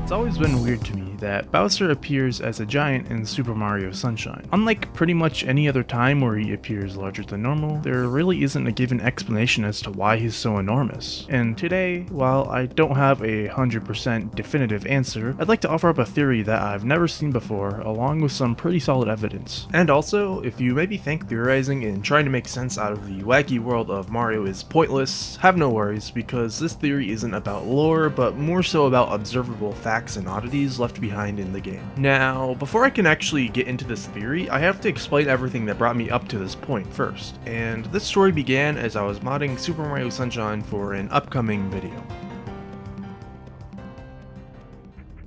It's always been weird to me that Bowser appears as a giant in Super Mario Sunshine. Unlike pretty much any other time where he appears larger than normal, there really isn't a given explanation as to why he's so enormous. And today, while I don't have a 100% definitive answer, I'd like to offer up a theory that I've never seen before, along with some pretty solid evidence. And also, if you maybe think theorizing and trying to make sense out of the wacky world of Mario is pointless, have no worries, because this theory isn't about lore, but more so about observable facts and oddities left behind in the game. Now, before I can actually get into this theory, I have to explain everything that brought me up to this point first. And this story began as I was modding Super Mario Sunshine for an upcoming video.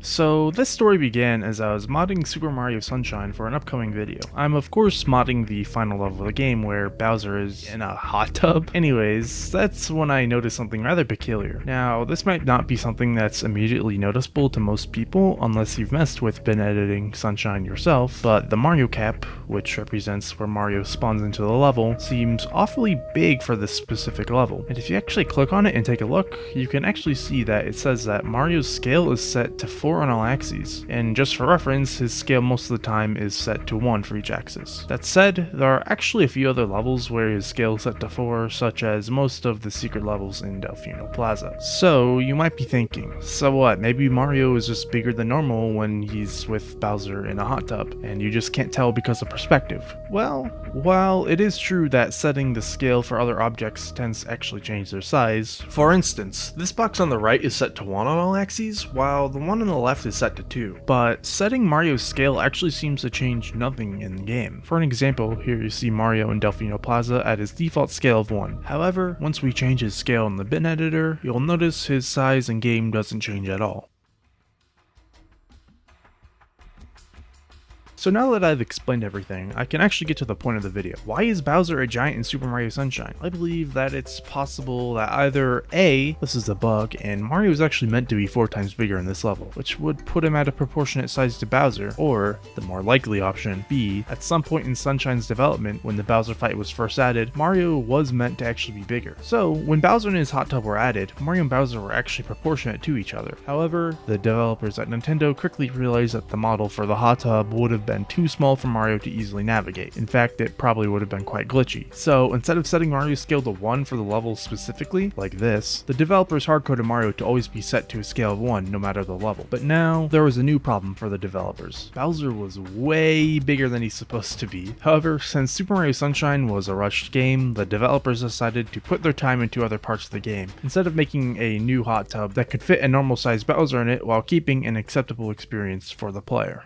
So this story began as I was modding Super Mario Sunshine for an upcoming video. I'm of course modding the final level of the game where Bowser is in a hot tub. Anyways, that's when I noticed something rather peculiar. Now, this might not be something that's immediately noticeable to most people unless you've messed with bin editing Sunshine yourself, but the Mario cap, which represents where Mario spawns into the level, seems awfully big for this specific level. And if you actually click on it and take a look, you can actually see that it says that Mario's scale is set to 4 on all axes, and just for reference, his scale most of the time is set to 1 for each axis. That said, there are actually a few other levels where his scale is set to 4, such as most of the secret levels in Delfino Plaza. So you might be thinking, so what, maybe Mario is just bigger than normal when he's with Bowser in a hot tub, and you just can't tell because of perspective. Well, while it is true that setting the scale for other objects tends to actually change their size, for instance, this box on the right is set to 1 on all axes, while the one on the left is set to 2. But setting Mario's scale actually seems to change nothing in the game. For an example, here you see Mario in Delfino Plaza at his default scale of 1. However, once we change his scale in the bin editor, you'll notice his size in game doesn't change at all. So now that I've explained everything, I can actually get to the point of the video. Why is Bowser a giant in Super Mario Sunshine? I believe that it's possible that either A, this is a bug, and Mario is actually meant to be 4 times bigger in this level, which would put him at a proportionate size to Bowser, or, the more likely option, B, at some point in Sunshine's development, when the Bowser fight was first added, Mario was meant to actually be bigger. So, when Bowser and his hot tub were added, Mario and Bowser were actually proportionate to each other. However, the developers at Nintendo quickly realized that the model for the hot tub would have been too small for Mario to easily navigate. In fact, it probably would have been quite glitchy. So instead of setting Mario's scale to 1 for the level specifically, like this, the developers hardcoded Mario to always be set to a scale of 1 no matter the level. But now, there was a new problem for the developers. Bowser was way bigger than he's supposed to be. However, since Super Mario Sunshine was a rushed game, the developers decided to put their time into other parts of the game, instead of making a new hot tub that could fit a normal sized Bowser in it while keeping an acceptable experience for the player.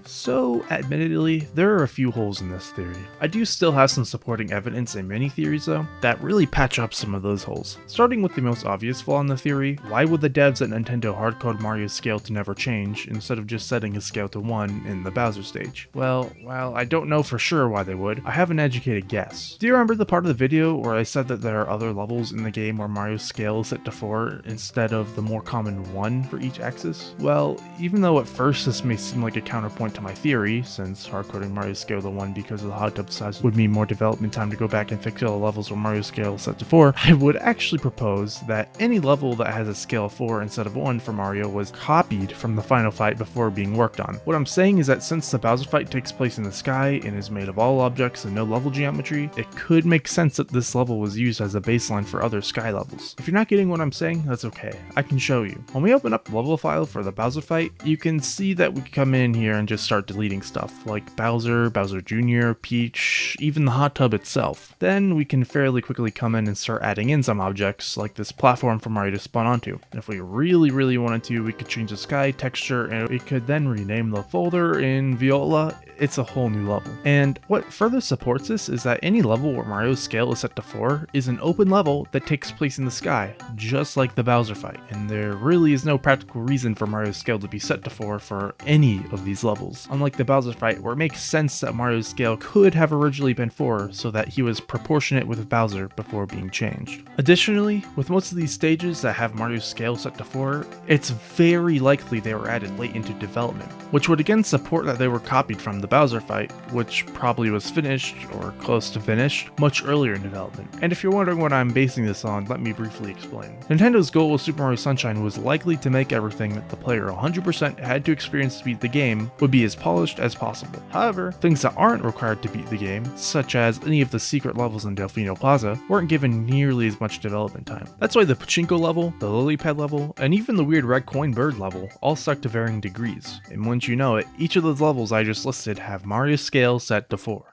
So, admittedly, there are a few holes in this theory. I do still have some supporting evidence and mini theories though, that really patch up some of those holes. Starting with the most obvious flaw in the theory, why would the devs at Nintendo hardcode Mario's scale to never change, instead of just setting his scale to 1 in the Bowser stage? Well, while I don't know for sure why they would, I have an educated guess. Do you remember the part of the video where I said that there are other levels in the game where Mario's scale is set to 4 instead of the more common 1 for each axis? Well, even though at first this may seem like a counterpoint to my theory, since hardcoding Mario's scale to 1 because of the hot tub size would mean more development time to go back and fix all the levels where Mario's scale is set to 4, I would actually propose that any level that has a scale of 4 instead of 1 for Mario was copied from the final fight before being worked on. What I'm saying is that since the Bowser fight takes place in the sky and is made of all objects and no level geometry, it could make sense that this level was used as a baseline for other sky levels. If you're not getting what I'm saying, that's okay. I can show you. When we open up the level file for the Bowser fight, you can see that we can come in here and just start deleting stuff like Bowser, Bowser Jr., Peach, even the hot tub itself. Then we can fairly quickly come in and start adding in some objects like this platform for Mario to spawn onto. And if we really wanted to, we could change the sky texture and we could then rename the folder in Viola. It's a whole new level. And what further supports this is that any level where Mario's scale is set to 4 is an open level that takes place in the sky, just like the Bowser fight. And there really is no practical reason for Mario's scale to be set to 4 for any of these levels. Unlike the Bowser fight, where it makes sense that Mario's scale could have originally been 4 so that he was proportionate with Bowser before being changed. Additionally, with most of these stages that have Mario's scale set to 4, it's very likely they were added late into development, which would again support that they were copied from the Bowser fight, which probably was finished, or close to finished, much earlier in development. And if you're wondering what I'm basing this on, let me briefly explain. Nintendo's goal with Super Mario Sunshine was likely to make everything that the player 100% had to experience to beat the game would be as polished as possible. However, things that aren't required to beat the game, such as any of the secret levels in Delfino Plaza, weren't given nearly as much development time. That's why the Pachinko level, the Lily Pad level, and even the weird red coin bird level all stuck to varying degrees. And once you know it, each of those levels I just listed have Mario's scale set to 4.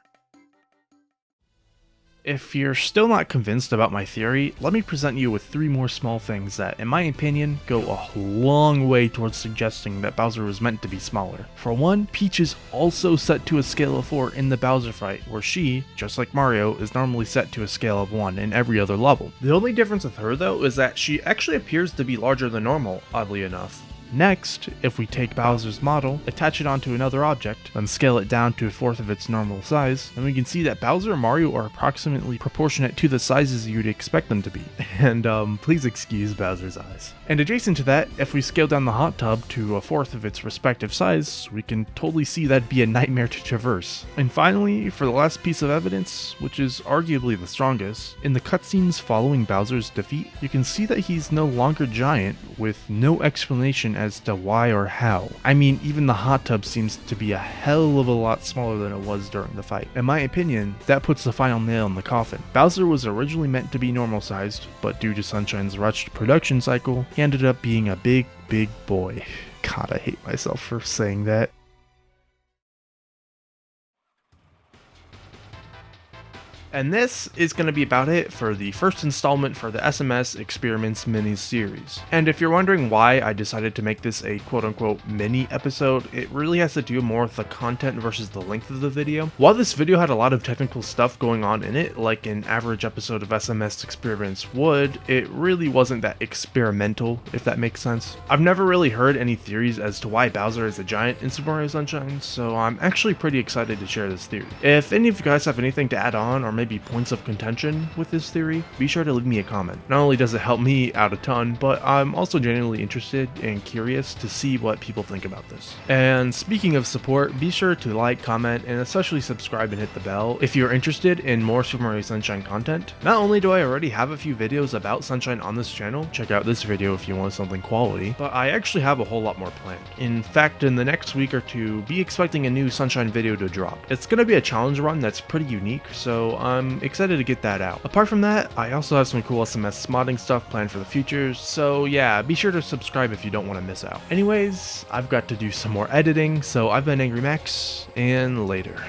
If you're still not convinced about my theory, let me present you with 3 more small things that, in my opinion, go a long way towards suggesting that Bowser was meant to be smaller. For one, Peach is also set to a scale of 4 in the Bowser fight, where she, just like Mario, is normally set to a scale of 1 in every other level. The only difference with her though is that she actually appears to be larger than normal, oddly enough. Next, if we take Bowser's model, attach it onto another object, then scale it down to a fourth of its normal size, then we can see that Bowser and Mario are approximately proportionate to the sizes you'd expect them to be. And please excuse Bowser's eyes. And adjacent to that, if we scale down the hot tub to a fourth of its respective size, we can totally see that'd be a nightmare to traverse. And finally, for the last piece of evidence, which is arguably the strongest, in the cutscenes following Bowser's defeat, you can see that he's no longer giant, with no explanation as to why or how. I mean, even the hot tub seems to be a hell of a lot smaller than it was during the fight. In my opinion, that puts the final nail in the coffin. Bowser was originally meant to be normal sized, but due to Sunshine's rushed production cycle, he ended up being a big boy. God, I hate myself for saying that. And this is going to be about it for the first installment for the SMS Experiments mini-series. And if you're wondering why I decided to make this a quote-unquote mini episode, it really has to do more with the content versus the length of the video. While this video had a lot of technical stuff going on in it, like an average episode of SMS Experiments would, it really wasn't that experimental, if that makes sense. I've never really heard any theories as to why Bowser is a giant in Super Mario Sunshine, so I'm actually pretty excited to share this theory. If any of you guys have anything to add on, or maybe points of contention with this theory, be sure to leave me a comment. Not only does it help me out a ton, but I'm also genuinely interested and curious to see what people think about this. And speaking of support, be sure to like, comment, and especially subscribe and hit the bell if you're interested in more Super Mario Sunshine content. Not only do I already have a few videos about Sunshine on this channel, check out this video if you want something quality, but I actually have a whole lot more planned. In fact, in the next week or two, be expecting a new Sunshine video to drop. It's gonna be a challenge run that's pretty unique, so I'm excited to get that out. Apart from that, I also have some cool SMS modding stuff planned for the future, so yeah, be sure to subscribe if you don't want to miss out. Anyways, I've got to do some more editing, so I've been Angry Max, and later.